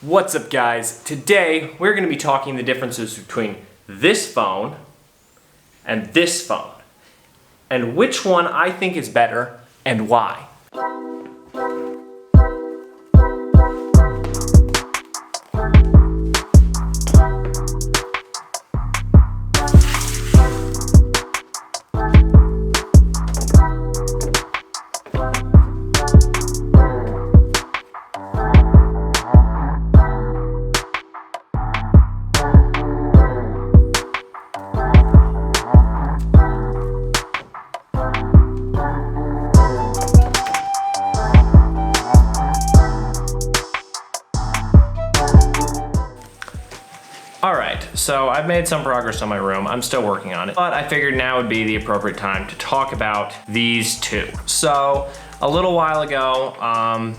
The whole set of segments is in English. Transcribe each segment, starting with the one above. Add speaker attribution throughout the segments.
Speaker 1: What's up, guys? Today we're going to be talking the differences between this phone and this phone, and which one I think is better and why. Alright, so I've made some progress on my room. I'm still working on it, but I figured now would be the appropriate time to talk about these two. So, a little while ago,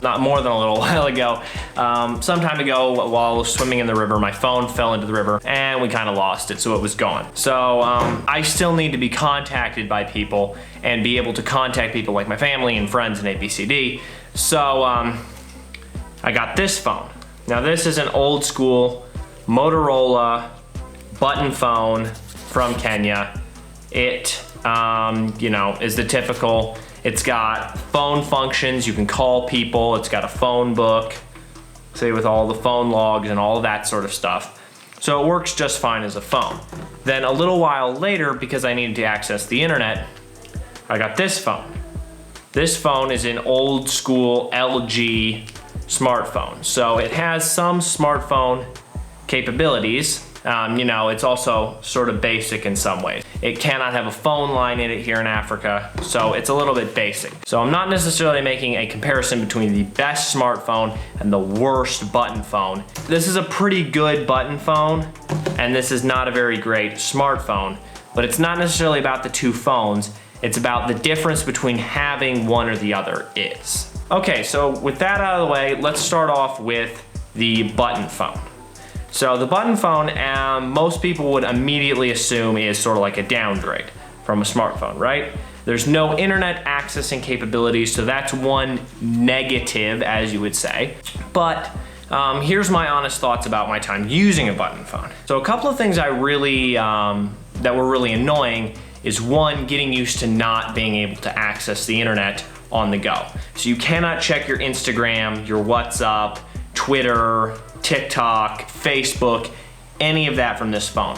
Speaker 1: not more than a little while ago, some time ago while swimming in the river, my phone fell into the river and we kind of lost it, so it was gone. So I still need to be contacted by people and be able to contact people like my family and friends and ABCD. So I got this phone. Now this is an old school Motorola button phone from Kenya. It, is the typical. It's got phone functions, you can call people, it's got a phone book, say with all the phone logs and all of that sort of stuff. So it works just fine as a phone. Then a little while later, because I needed to access the internet, I got this phone. This phone is an old school LG smartphone. So it has some smartphone capabilities. It's also sort of basic in some ways. It cannot have a phone line in it here in Africa, so it's a little bit basic. So I'm not necessarily making a comparison between the best smartphone and the worst button phone. This is a pretty good button phone, and this is not a very great smartphone, but it's not necessarily about the two phones, it's about the difference between having one or the other is. Okay, so with that out of the way, let's start off with the button phone. So the button phone, most people would immediately assume is sort of like a downgrade from a smartphone, right? There's no internet accessing capabilities, so that's one negative, as you would say. But here's my honest thoughts about my time using a button phone. So a couple of things I really, that were really annoying is one, getting used to not being able to access the internet on the go. So you cannot check your Instagram, your WhatsApp, Twitter, TikTok, Facebook, any of that from this phone.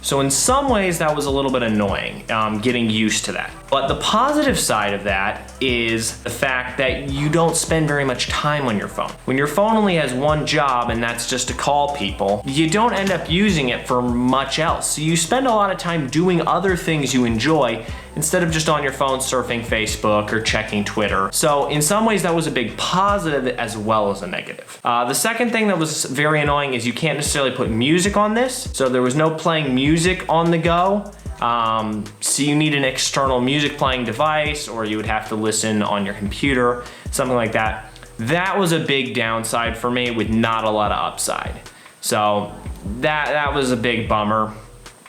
Speaker 1: So in some ways that was a little bit annoying, getting used to that. But the positive side of that is the fact that you don't spend very much time on your phone. When your phone only has one job and that's just to call people, you don't end up using it for much else. So you spend a lot of time doing other things you enjoy instead of just on your phone surfing Facebook or checking Twitter. So in some ways that was a big positive as well as a negative. The second thing that was very annoying is you can't necessarily put music on this. So there was no playing music on the go. So you need an external music playing device, or you would have to listen on your computer, something like that. That was a big downside for me with not a lot of upside. So that was a big bummer.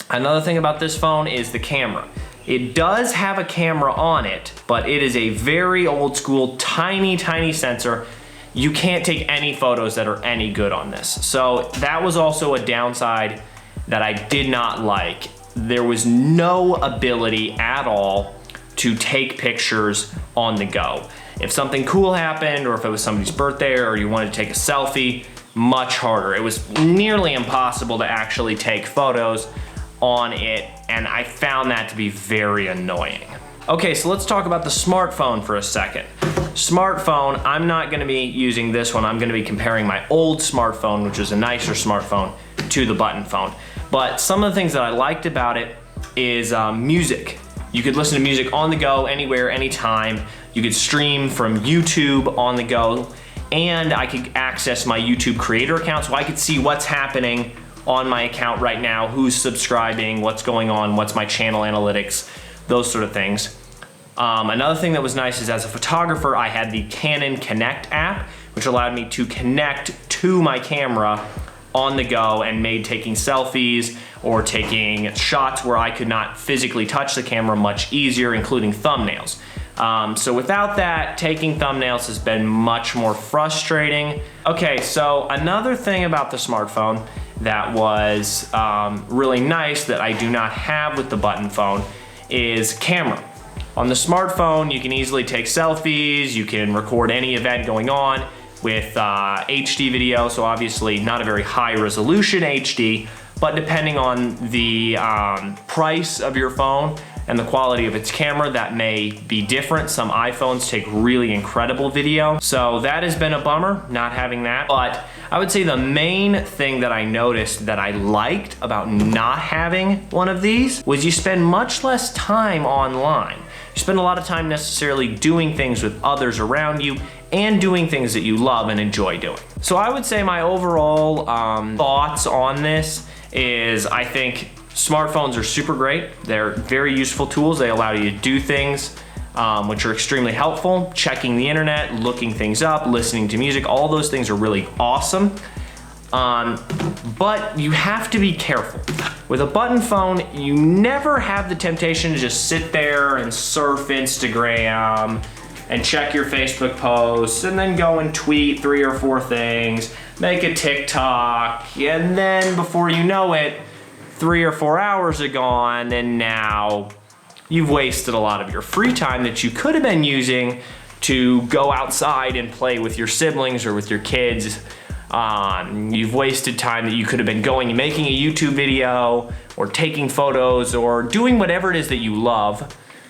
Speaker 1: Another thing about this phone is the camera. It does have a camera on it, but it is a very old school, tiny sensor. You can't take any photos that are any good on this. So that was also a downside that I did not like. There was no ability at all to take pictures on the go. If something cool happened, or if it was somebody's birthday, or you wanted to take a selfie, much harder. It was nearly impossible to actually take photos on it, and I found that to be very annoying. Okay, so let's talk about the smartphone for a second. Smartphone, I'm not gonna be using this one. I'm gonna be comparing my old smartphone, which is a nicer smartphone, to the button phone. But some of the things that I liked about it is music. You could listen to music on the go, anywhere, anytime. You could stream from YouTube on the go, and I could access my YouTube creator account, so I could see what's happening on my account right now, who's subscribing, what's going on, what's my channel analytics, those sort of things. Another thing that was nice is as a photographer, I had the Canon Connect app, which allowed me to connect to my camera on the go and made taking selfies or taking shots where I could not physically touch the camera much easier, including thumbnails. So without that, taking thumbnails has been much more frustrating. Okay, so another thing about the smartphone that was really nice that I do not have with the button phone is camera. On the smartphone, you can easily take selfies, you can record any event going on with HD video, so obviously not a very high resolution HD, but depending on the price of your phone and the quality of its camera, that may be different. Some iPhones take really incredible video, so that has been a bummer not having that. But I would say the main thing that I noticed that I liked about not having one of these was you spend much less time online. You spend a lot of time necessarily doing things with others around you and doing things that you love and enjoy doing. So I would say my overall thoughts on this is I think smartphones are super great. They're very useful tools. They allow you to do things which are extremely helpful. Checking the internet, looking things up, listening to music, all those things are really awesome. But you have to be careful. With a button phone, you never have the temptation to just sit there and surf Instagram and check your Facebook posts and then go and tweet 3 or 4 things, make a TikTok, and then before you know it, 3 or 4 hours are gone, and now you've wasted a lot of your free time that you could have been using to go outside and play with your siblings or with your kids. You've wasted time that you could have been going and making a YouTube video or taking photos or doing whatever it is that you love,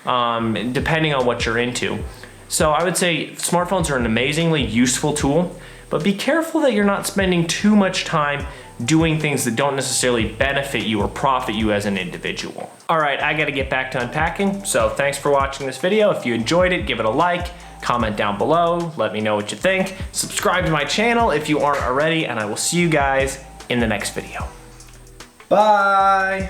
Speaker 1: depending on what you're into. So I would say smartphones are an amazingly useful tool, but be careful that you're not spending too much time doing things that don't necessarily benefit you or profit you as an individual. All right, I gotta get back to unpacking, so thanks for watching this video. If you enjoyed it, give it a like, comment down below, let me know what you think. Subscribe to my channel if you aren't already, and I will see you guys in the next video. Bye!